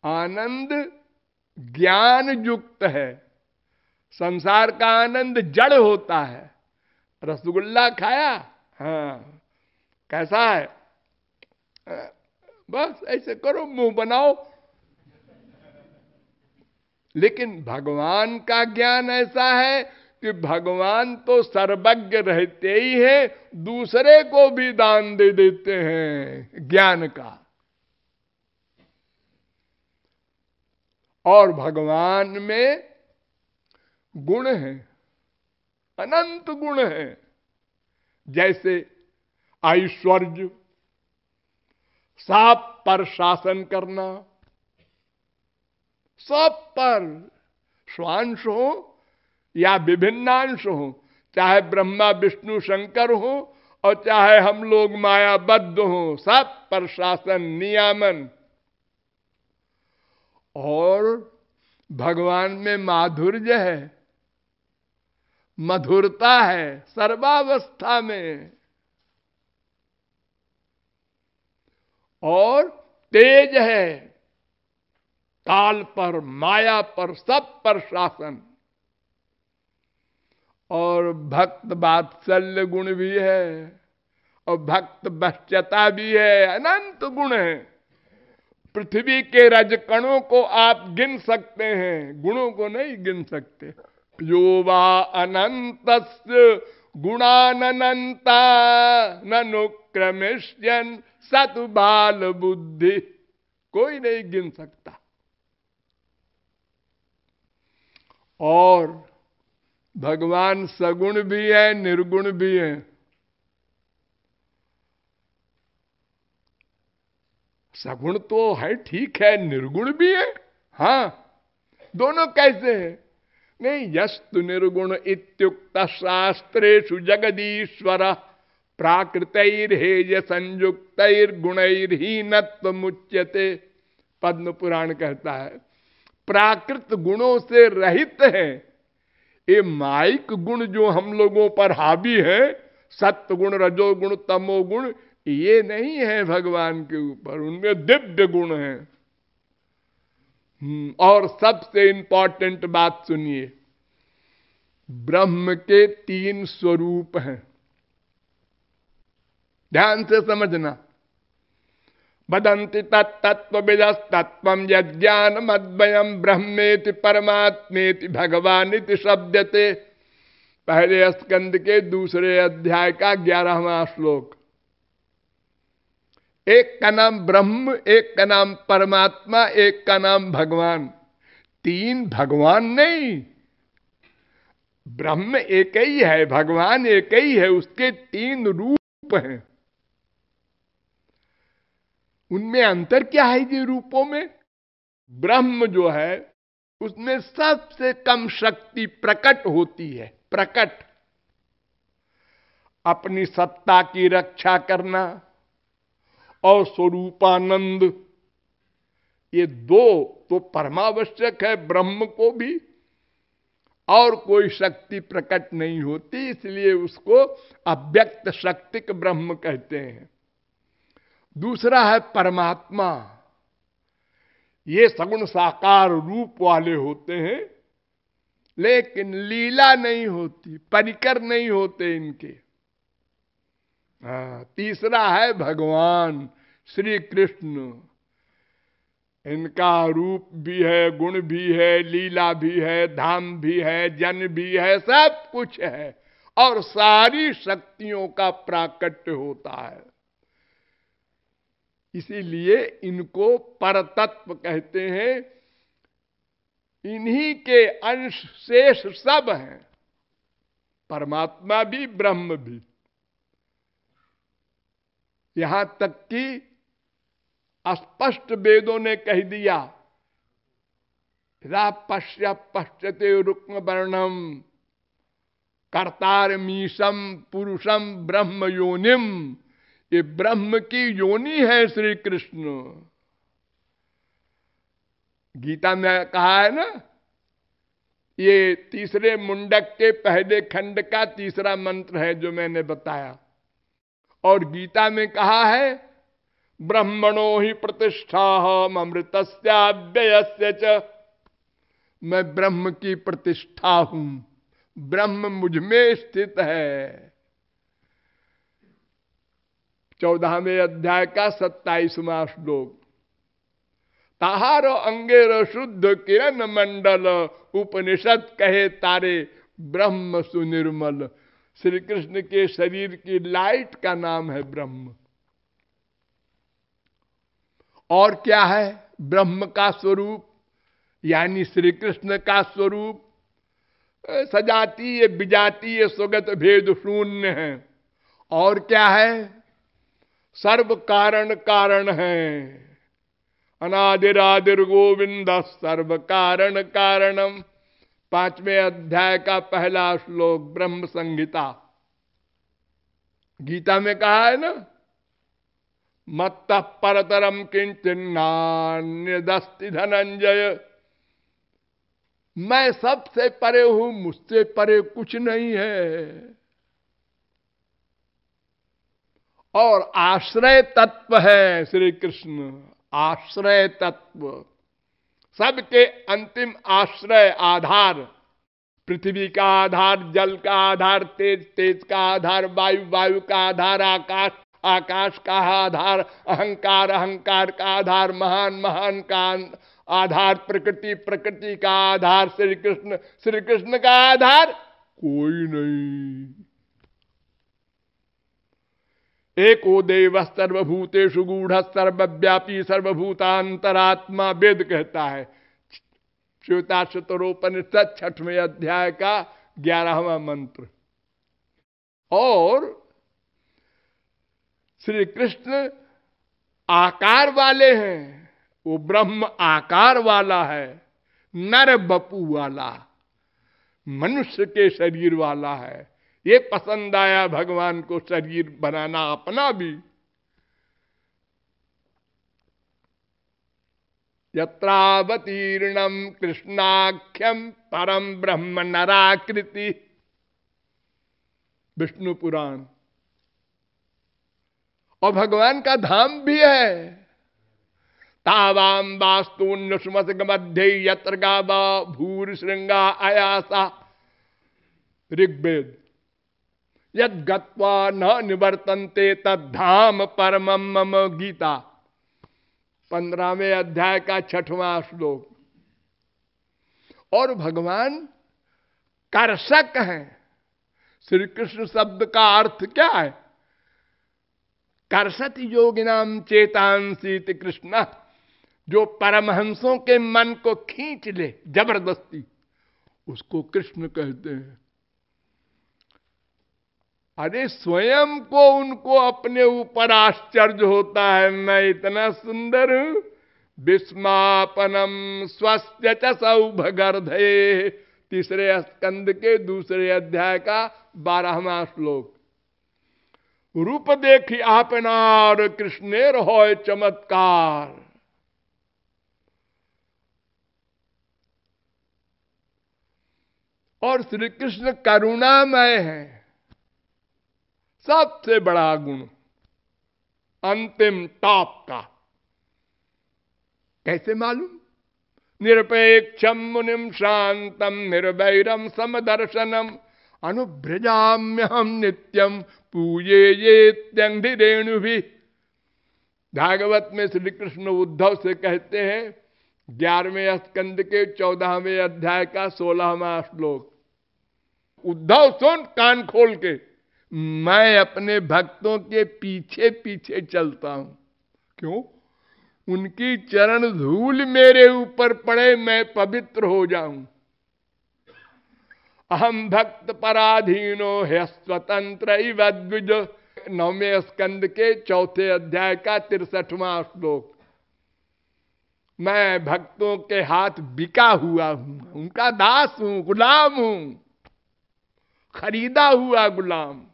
आनंद ज्ञान युक्त है। संसार का आनंद जड़ होता है। रसगुल्ला खाया, हाँ कैसा है, बस ऐसे करो, मुंह बनाओ। लेकिन भगवान का ज्ञान ऐसा है कि भगवान तो सर्वज्ञ रहते ही है, दूसरे को भी दान दे देते हैं ज्ञान का। और भगवान में गुण है, अनंत गुण है। जैसे ऐश्वर्य, सब पर शासन करना, सब पर, स्वांश हो या विभिन्नांश हो, चाहे ब्रह्मा विष्णु शंकर हो और चाहे हम लोग मायाबद्ध हो, सब पर शासन नियामन। और भगवान में माधुर्य है, मधुरता है सर्वावस्था में। और तेज है, काल पर, माया पर, सब पर शासन। और भक्त वात्सल्य गुण भी है, और भक्त बश्चता भी है, अनंत गुण है। पृथ्वी के रजकणों को आप गिन सकते हैं, गुणों को नहीं गिन सकते। यो वा अनंतस्य गुणानंता ननुक्रमिष्यन् सतु बाल बुद्धि, कोई नहीं गिन सकता। और भगवान सगुण भी है, निर्गुण भी है। सगुण तो है, ठीक है, निर्गुण भी है, हाँ। दोनों कैसे है? नहीं, यस्तु निर्गुण इत्युक्त शास्त्रेषु जगदीश्वर प्राकृतैर्हेय संयुक्तैर्गुणैर्हीनत्व मुच्यते। पद्म पुराण कहता है प्राकृत गुणों से रहित है। ये माइक गुण जो हम लोगों पर हावी है, सत्व गुण, रजोगुण, तमोगुण, ये नहीं है भगवान के ऊपर, उनमें दिव्य गुण है। और सबसे इंपॉर्टेंट बात सुनिए, ब्रह्म के 3 स्वरूप हैं, ध्यान से समझना। वदन्ति तत्तत्त्वविदस्तत्त्वं यज्ञानमद्वयं ब्रह्मेति परमात्मेति भगवानिति शब्दते। पहले स्कंद के 2 अध्याय का 11वां श्लोक। एक का नाम ब्रह्म, एक का नाम परमात्मा, एक का नाम भगवान। 3 भगवान नहीं, ब्रह्म एक ही है, भगवान एक ही है, उसके 3 रूप हैं। उनमें अंतर क्या है जी रूपों में? ब्रह्म जो है उसमें सबसे कम शक्ति प्रकट होती है, प्रकट, अपनी सत्ता की रक्षा करना और स्वरूपानंद, ये 2 तो परमावश्यक है ब्रह्म को भी। और कोई शक्ति प्रकट नहीं होती, इसलिए उसको अव्यक्त शक्तिक ब्रह्म कहते हैं। दूसरा है परमात्मा, ये सगुण साकार रूप वाले होते हैं, लेकिन लीला नहीं होती, परिकर नहीं होते इनके। तीसरा है भगवान श्री कृष्ण, इनका रूप भी है, गुण भी है, लीला भी है, धाम भी है, जन भी है, सब कुछ है, और सारी शक्तियों का प्राकट्य होता है। इसीलिए इनको परतत्व कहते हैं। इन्हीं के अंश शेष सब हैं, परमात्मा भी ब्रह्म भी। यहां तक कि स्पष्ट वेदों ने कह दिया, यदा पश्य पश्यते रुक्म वर्णम कर्तारमीशम पुरुषम ब्रह्म योनिम। ये ब्रह्म की योनि है श्री कृष्ण। गीता में कहा है ना, ये 3 मुंडक के पहले खंड का 3रा मंत्र है जो मैंने बताया। और गीता में कहा है ब्रह्मणो ही प्रतिष्ठा अमृतस्याव्ययस्य च। मैं ब्रह्म की प्रतिष्ठा हूं, ब्रह्म मुझ में स्थित है। 14वें अध्याय का 27वां श्लोक। ताहार अंगेर शुद्ध किरण मंडल, उपनिषद कहे तारे ब्रह्म सुनिर्मल। श्री कृष्ण के शरीर की लाइट का नाम है ब्रह्म। और क्या है ब्रह्म का स्वरूप, यानी श्री कृष्ण का स्वरूप? सजातीय विजातीय स्वगत भेद शून्य है। और क्या है? सर्व कारण कारण है। अनादिरादिर गोविंद सर्व कारण कारणम। 5वें अध्याय का पहला श्लोक ब्रह्म संहिता। गीता में कहा है ना, मत्तः परतरम किंचिन्नान्यदस्ति धनंजय। मैं सबसे परे हूं, मुझसे परे कुछ नहीं है। और आश्रय तत्व है श्री कृष्ण, आश्रय तत्व, सबके अंतिम आश्रय आधार। पृथ्वी का आधार, जल का आधार, तेज, तेज का आधार, वायु, वायु का आधार, आकाश, आकाश का आधार, अहंकार, अहंकार का आधार, महान, महान का आधार, प्रकृति, प्रकृति का आधार श्री कृष्ण, श्री कृष्ण का आधार कोई नहीं। एको देव सर्वभूतेषु गूढ़ सर्वव्यापी सर्वभूतांतरात्मा, वेद कहता है। श्वेताश्वतरोपनिषद 6वें अध्याय का 11वां मंत्र। और श्री कृष्ण आकार वाले हैं, वो ब्रह्म आकार वाला है, नर बपू वाला, मनुष्य के शरीर वाला है। ये पसंद आया भगवान को शरीर बनाना अपना भी। यत्रावतीर्णम कृष्णाख्यम परम ब्रह्म नराकृति, विष्णु पुराण। और भगवान का धाम भी है। तावाम वास्तु सुमसग मध्य यत्र गावा भूर श्रृंगा आयासा, ऋग्वेद। यद गत्वा न निवर्तन्ते तद्धाम परमम मम, गीता 15वें अध्याय का 6वां श्लोक। और भगवान कर्षक हैं। श्री कृष्ण शब्द का अर्थ क्या है? कर्षति योगिनाम चेतांसीति कृष्ण, जो परमहंसों के मन को खींच ले जबरदस्ती, उसको कृष्ण कहते हैं। अरे स्वयं को उनको अपने ऊपर आश्चर्य होता है, मैं इतना सुंदर हूं। विस्मापनम स्वस्य च सौभगर्धे, 3 स्कंद के 2 अध्याय का 12वां श्लोक। रूप देखी आपनार कृष्णेर होय चमत्कार। और श्री कृष्ण करुणामय है, सबसे बड़ा गुण, अंतिम टॉप का। कैसे मालूम? निरपेक्षम मुनिम शांतम निर्वैरम समदर्शनम अनुभ्रजाम्य हम नित्यम पूजे ये त्यंधि रेणु भी। भागवत में श्री कृष्ण उद्धव से कहते हैं 11वें स्कंद के 14वें अध्याय का 16वां श्लोक। उद्धव सुन कान खोल के, मैं अपने भक्तों के पीछे पीछे चलता हूं। क्यों? उनकी चरण धूल मेरे ऊपर पड़े, मैं पवित्र हो जाऊं। अहम भक्त पराधीनो है स्वतंत्र द्विज, 9वें स्कंद के 4 अध्याय का 63वां श्लोक। मैं भक्तों के हाथ बिका हुआ हूं, उनका दास हूं, गुलाम हूं, खरीदा हुआ गुलाम।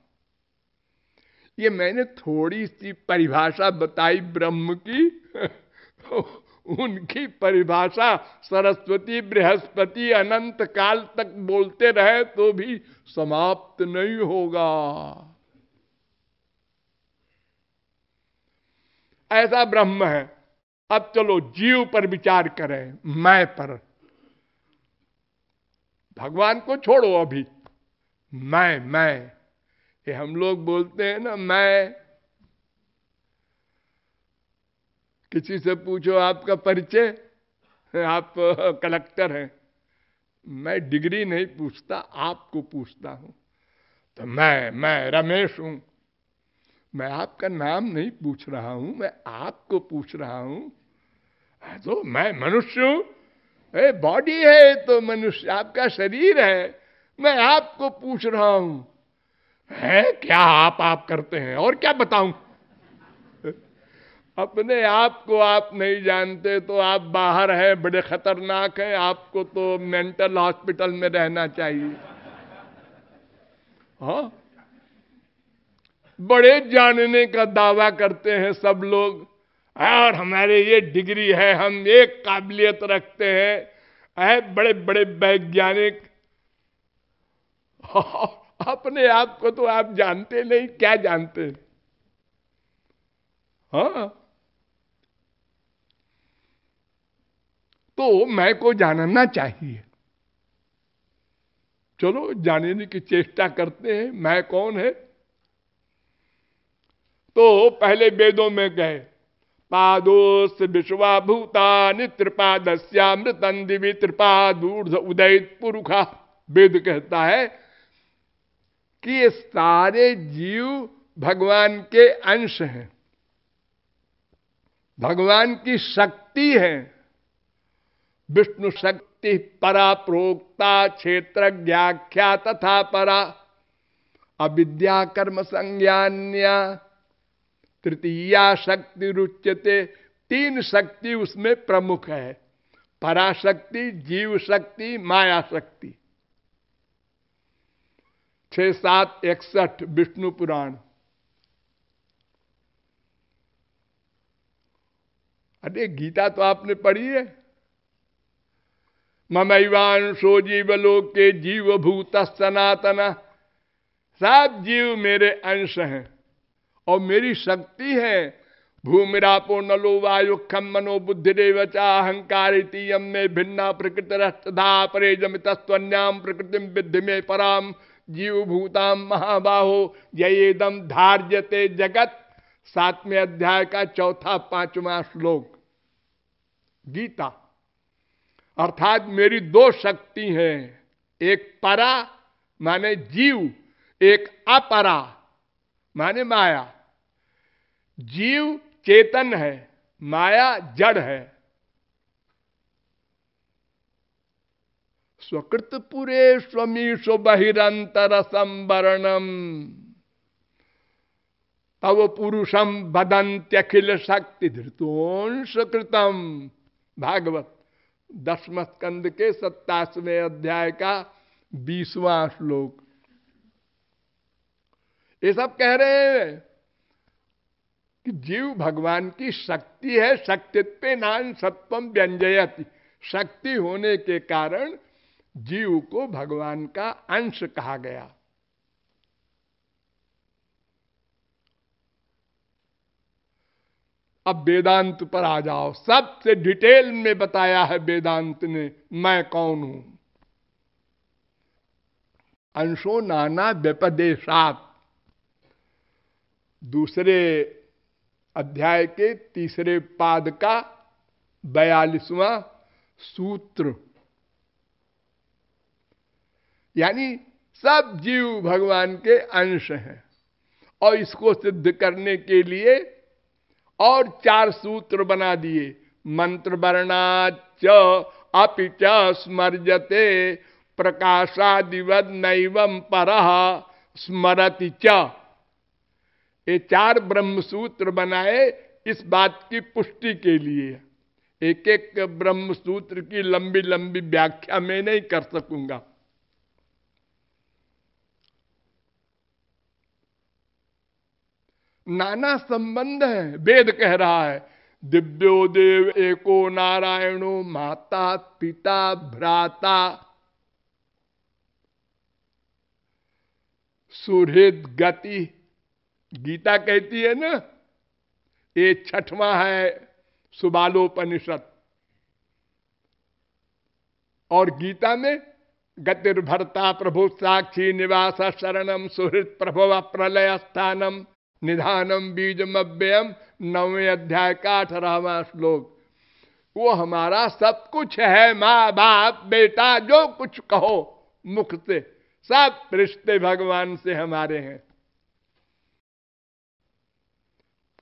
ये मैंने थोड़ी सी परिभाषा बताई ब्रह्म की। उनकी परिभाषा सरस्वती बृहस्पति अनंत काल तक बोलते रहे तो भी समाप्त नहीं होगा। ऐसा ब्रह्म है। अब चलो जीव पर विचार करें, मैं पर। भगवान को छोड़ो अभी, मैं ये हम लोग बोलते हैं ना, मैं। किसी से पूछो आपका परिचय, आप कलेक्टर हैं, मैं डिग्री नहीं पूछता, आपको पूछता हूं। तो मैं रमेश हूं, मैं आपका नाम नहीं पूछ रहा हूं, मैं आपको पूछ रहा हूं। तो मैं मनुष्य हूं, बॉडी है तो मनुष्य, आपका शरीर है, मैं आपको पूछ रहा हूं। है क्या आप करते हैं, और क्या बताऊं? अपने आप को आप नहीं जानते तो आप बाहर हैं, बड़े खतरनाक हैं, आपको तो मेंटल हॉस्पिटल में रहना चाहिए। हाँ, बड़े जानने का दावा करते हैं सब लोग, और हमारे ये डिग्री है, हम एक काबिलियत रखते हैं, बड़े बड़े वैज्ञानिक। अपने आप को तो आप जानते नहीं, क्या जानते हैं? हाँ, तो मैं को जानना चाहिए। चलो जानने की चेष्टा करते हैं, मैं कौन है। तो पहले वेदों में गए, पादोस विश्वाभूतानि त्रिपादस्यामृतं दिवि त्रिपादूर्ध उदयित पुरुखा। वेद कहता है कि ये सारे जीव भगवान के अंश हैं, भगवान की शक्ति है। विष्णु शक्ति परा प्रोक्ता क्षेत्र व्याख्या तथा परा अविद्या कर्म संज्ञान्या तृतीया शक्ति रुच्यते। तीन शक्ति उसमें प्रमुख है, पराशक्ति, जीव शक्ति, माया शक्ति। 6-7-61 विष्णु पुराण। अरे गीता तो आपने पढ़ी है। ममैवांशो जीवलोके जीव भूत सनातना। सब जीव मेरे अंश हैं और मेरी शक्ति है। भूमिरापो नलो वायु खम मनो बुद्धिरेव च अहंकार इति में भिन्ना प्रकृतिरस्तधा परे जमितस्त्वन्याम प्रकृतिम विद्धि में पराम जीव भूताम महाबाहो यदम धार्यते जगत। 7वें अध्याय का 4-5वां श्लोक गीता। अर्थात मेरी दो शक्ति हैं, एक परा माने जीव, एक अपरा माने माया। जीव चेतन है, माया जड़ है। स्वकृत पुरे स्वमीशो बहिरंतर संवरणम तव पुरुषम बदंत्यखिल शक्ति धृतोंश कृतम। भागवत 10वें स्कंद के 27वें अध्याय का 20वां श्लोक। ये सब कह रहे हैं कि जीव भगवान की शक्ति है। शक्तित्वे नान सत्वम व्यंजयति। शक्ति होने के कारण जीव को भगवान का अंश कहा गया। अब वेदांत पर आ जाओ। सबसे डिटेल में बताया है वेदांत ने, मैं कौन हूं। अंशो नाना व्यपदेशात, दूसरे अध्याय के 3 पाद का 42वां सूत्र। यानी सब जीव भगवान के अंश हैं। और इसको सिद्ध करने के लिए और 4 सूत्र बना दिए। मंत्र वर्णाच अपि च स्मर्जते प्रकाशादिवद नैवम परः स्मरति च। ये 4 ब्रह्म सूत्र बनाए इस बात की पुष्टि के लिए। एक एक ब्रह्म सूत्र की लंबी लंबी व्याख्या मैं नहीं कर सकूंगा। नाना संबंध है। वेद कह रहा है दिव्यो देव एको नारायणो माता पिता भ्राता सुहृद गति। गीता कहती है ना, ये 6वां है सुबालोपनिषद। और गीता में गतिर्भर्ता प्रभु साक्षी निवास शरणम सुहृत प्रभव प्रलय स्थानम निधानम बीजमव्ययम 9वें अध्याय का 18वां श्लोक। वो हमारा सब कुछ है, माँ बाप बेटा जो कुछ कहो मुख से, सब रिश्ते भगवान से हमारे हैं।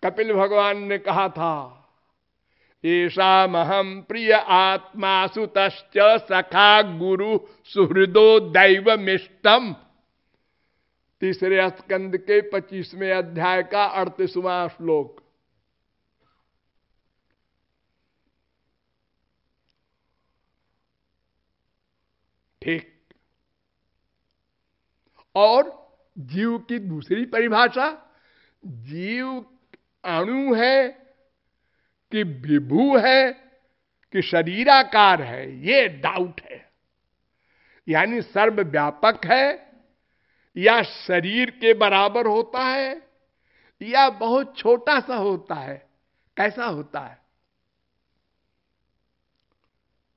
कपिल भगवान ने कहा था, ऐषामहं प्रिय आत्मा सुतश्च सखा गुरु सुहृदो दैवमिष्टम। 3 स्कंद के 25वें अध्याय का 38वां श्लोक। ठीक। और जीव की दूसरी परिभाषा, जीव अणु है कि विभू है कि शरीराकार है, ये डाउट है। यानी सर्वव्यापक है या शरीर के बराबर होता है या बहुत छोटा सा होता है, कैसा होता है?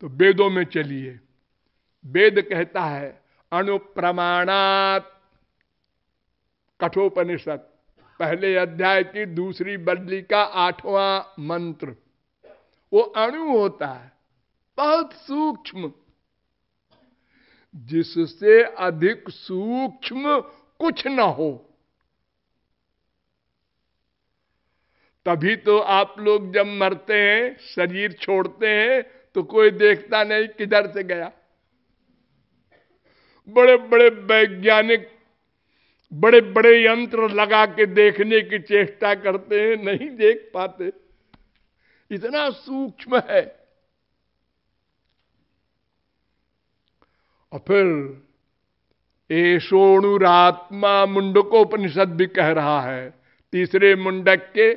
तो वेदों में चलिए, वेद कहता है अणुप्रमाणात, कठोपनिषद पहले अध्याय की दूसरी बल्ली का 8वां मंत्र, वो अणु होता है, बहुत सूक्ष्म, जिससे अधिक सूक्ष्म कुछ न हो। तभी तो आप लोग जब मरते हैं, शरीर छोड़ते हैं, तो कोई देखता नहीं किधर से गया। बड़े बड़े वैज्ञानिक बड़े बड़े यंत्र लगा के देखने की चेष्टा करते हैं, नहीं देख पाते, इतना सूक्ष्म है। और फिर एषोणुरात्मा मुंडकोपनिषद भी कह रहा है, 3 मुंडक के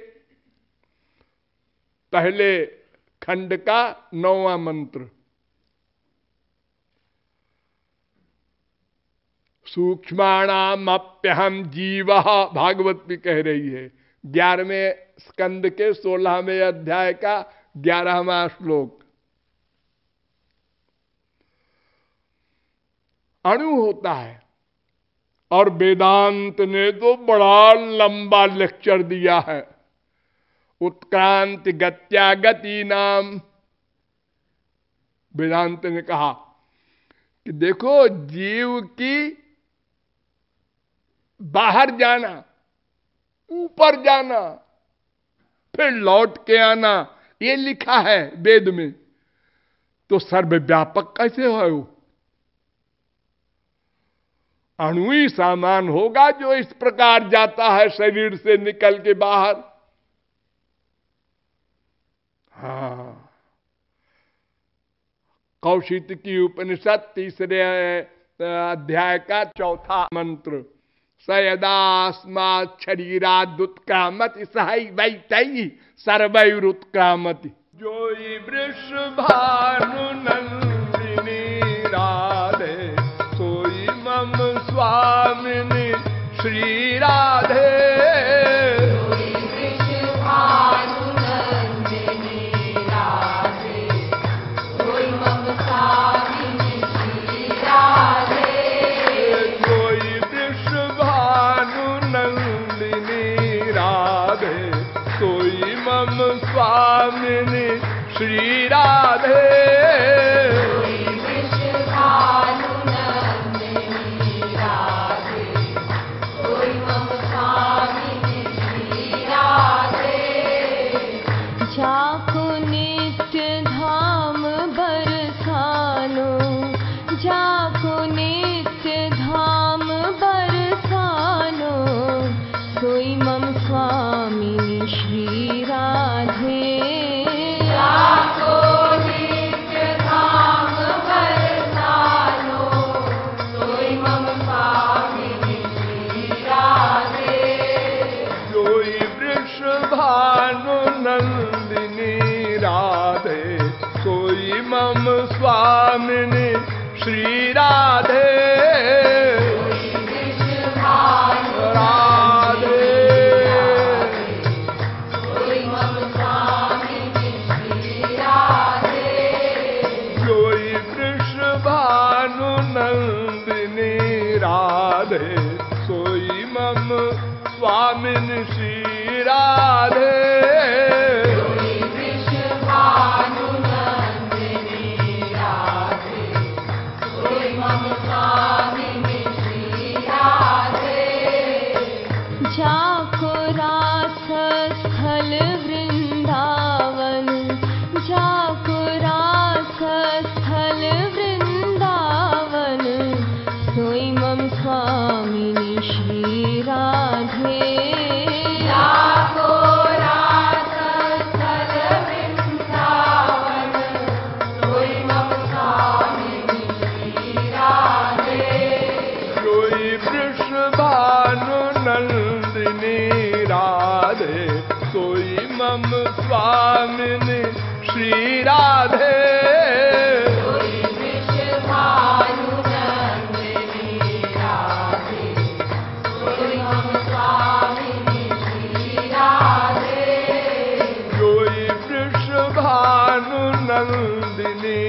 पहले खंड का 9वां मंत्र। सूक्ष्माणामप्यहम जीवः, भागवत भी कह रही है 11वें स्कंद के 16वें अध्याय का 11वां श्लोक। अणु होता है। और वेदांत ने तो बड़ा लंबा लेक्चर दिया है, उत्क्रांति गत्या गति नाम। वेदांत ने कहा कि देखो, जीव की बाहर जाना, ऊपर जाना, फिर लौट के आना, ये लिखा है वेद में। तो सर्वव्यापक कैसे हो? अणु ही सामान होगा जो इस प्रकार जाता है शरीर से निकल के बाहर। हाँ, कौशितकी उपनिषद 3 अध्याय का 4था मंत्र, स यदास्मात् शरीरादुत्क्रामति सहैवैतैः सर्वैरुत्क्रामति। जोई वृषभानु नंदिनी राधे, सोई मम स्वामिनी श्री राधे। स्वामिनी श्री राधे। जाको नित्य धाम बरसानो, जाको नित्य धाम बरसानो, सोई मम स्वामिनी श्री राधे। जाको नित्य धाम बरसानो, सोई मम स्वामिनी श्री राधे। जोई वृषभानु नंदिनी राधे, सोई मम स्वामिनी श्री राधे। राधे, सोई राधे सोई मम स्वामिनी श्री राधे। जाको रास स्थल वृंदावन, जाको रास स्थल वृंदावन, सोई मम स्वामिनी श्री राधे। जाको रास स्थल वृंदावन, सोई मम स्वामिनी श्री राधे। सोई वृषभानु नंदिनी राधे सोई मम स्वामिनी श्री राधे। सोई वृषभानु नंदिनी राधे, सोई मम स्वामिनी श्री राधे। सोई वृषभानु नंदिनी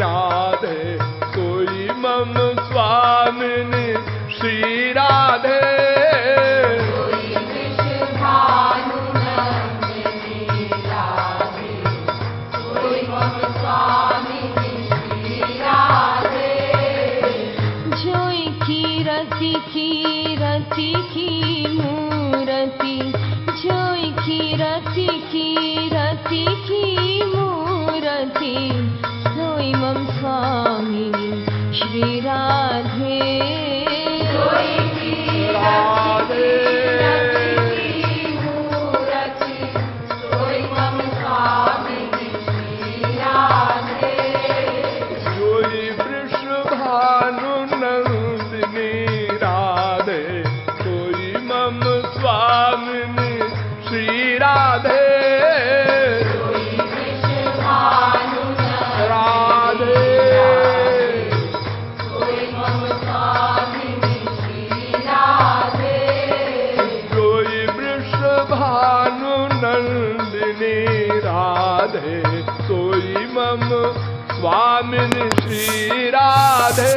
राधे सोई मम स्वामिनी श्री राधे। कीरति की मूर्ति, जोई कीरति कीरति की मूर्ति, सोई मम स्वामिनी श्री राधे। सोई कीरति की मूर्ति, सोई मम स्वामिनी श्री राधे। सोई वृषभानु नंदिनी राधे सोई मम स्वामिनी श्री राधे। सोई वृषभानु राधे सोई मम स्वामिनी श्री राधे। सोई वृषभानु नंदिनी राधे सोई मम स्वामिनी श्री राधे।